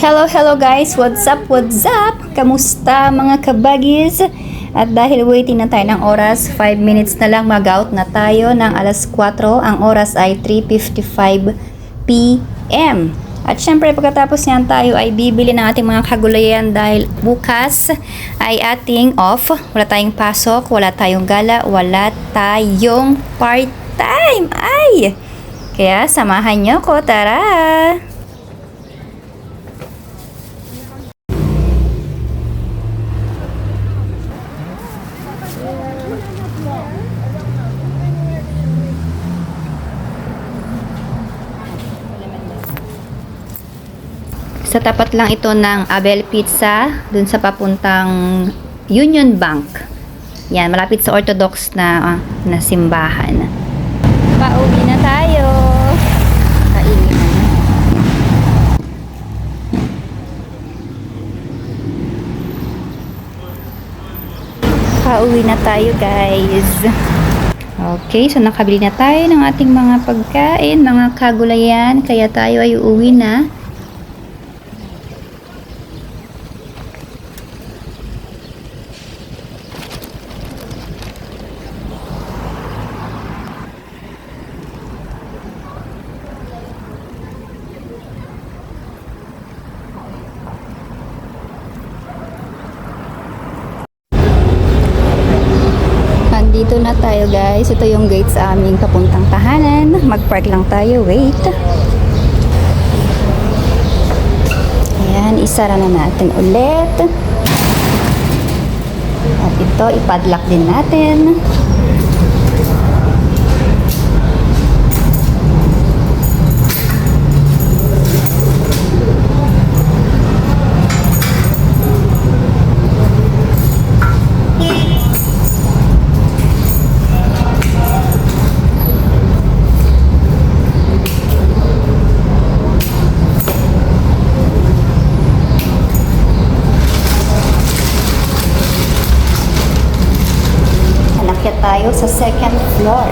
Hello guys! What's up? What's up? Kamusta mga kabagis? At dahil waiting na tayo ng oras, 5 minutes na lang mag-out na tayo ng alas 4. Ang oras ay 3:55 PM. At syempre pagkatapos niyan tayo ay bibili ng ating mga kagulayan dahil bukas ay ating off. Wala tayong pasok, wala tayong gala, wala tayong part-time. Ay! Kaya samahan nyo ko, tara! Sa tapat lang ito ng Abel Pizza, dun sa papuntang Union Bank. Yan, malapit sa Orthodox na simbahan. Pauwi na tayo. Kainin na. Pauwi na tayo, guys. Okay, so nakabili na tayo ng ating mga pagkain, mga kagulayan, kaya tayo ay uuwi na. Dito na tayo, guys. Ito yung gate sa aming papuntang tahanan. Mag-park lang tayo. Wait. Ayan, isara na natin ulit. At ito, ipadlock din natin. Tayo sa second floor.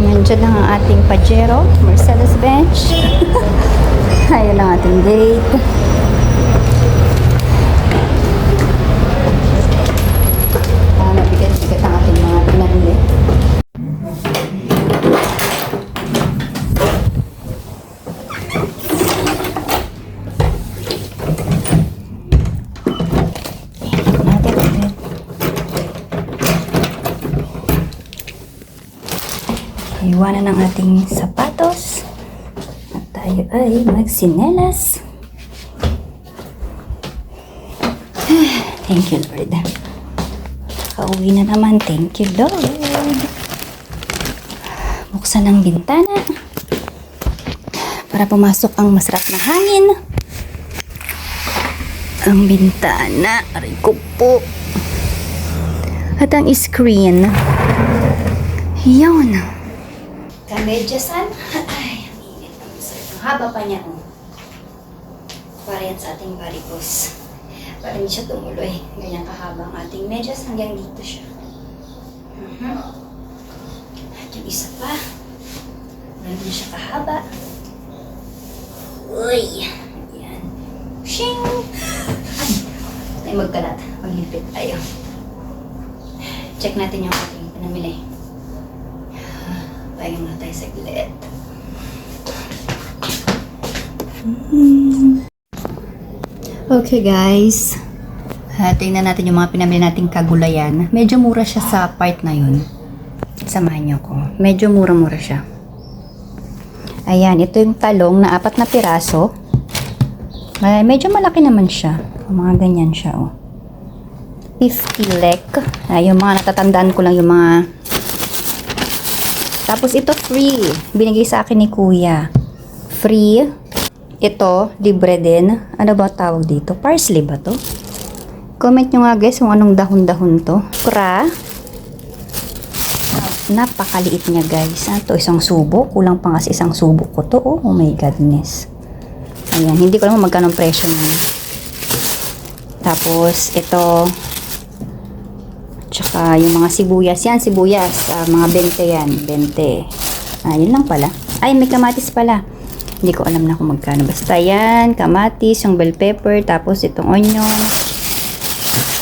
Nandiyan lang ang ating Pajero, Mercedes-Benz. Ayun ang ating gate. Nabigat-bigat ang ating mga pinarili. Iwanan ang ating sapatos at tayo ay magsinelas. Thank you, Lord. Kauwi na naman. Thank you, Lord. Buksan ang bintana para pumasok ang masarap na hangin. Ang bintana, aray ko po. At ang screen. Yun. Kamedyasan. Ay, ang init. Ang haba pa niya. Para yan sa ating varicose. Para hindi siya tumuloy. Ganyan kahaba ang ating medyas. Hanggang dito siya. At yung isa pa. Ganyan siya kahaba. Uy. Yan. Shing! Ay, tayo magkalat. Maglipit tayo. Check natin yung ating pinamili. Tayo na tayo saglit. Okay guys. Tingnan natin yung mga pinamili nating kagulayan. Medyo mura siya sa part na yun. Samahan niyo ko. Medyo mura-mura siya. Ayan, ito yung talong na 4 na piraso. Medyo malaki naman siya. Mga ganyan siya, oh. 50 lek. Yung mga natatandaan ko lang yung mga. Tapos ito free. Binigay sa akin ni Kuya. Free. Ito, libre din. Ano ba tawag dito? Parsley ba to? Comment nyo nga guys kung anong dahon-dahon to. Okra. Napakaliit niya guys. Ito, isang subo. Kulang pa nga sa isang subo ko to. Oh my godness. Ayan, hindi ko alam magkano ang presyo niya. Tapos, ito. Tsaka yung mga sibuyas. Yan, sibuyas. Mga 20 yan. 20. Yun lang pala. Ay, may kamatis pala. Hindi ko alam na kung magkano. Basta yan, kamatis, yung bell pepper, tapos itong onion.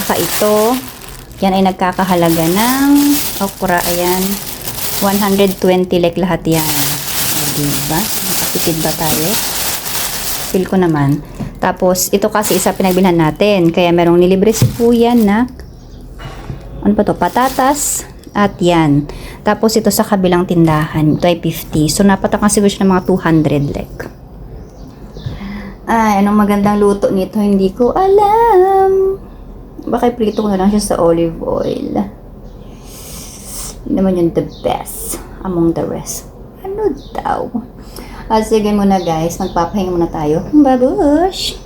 Saka ito, yan ay nagkakahalaga ng okra. Ayan, 120 like lahat yan. O, diba? Nakatipid ba tayo? Feel ko naman. Tapos, ito kasi isa pinagbilhan natin. Kaya merong nilibre si Kuya na ano pa to? Patatas. At yan. Tapos, ito sa kabilang tindahan. Ito ay 50. So, napatak siguro siya ng mga 200 like. Ay, anong magandang luto nito? Hindi ko alam. Baka prito ko na lang siya sa olive oil. Hindi naman yun the best among the rest. Ano daw? Sige muna guys, magpapahinga muna tayo. Babush!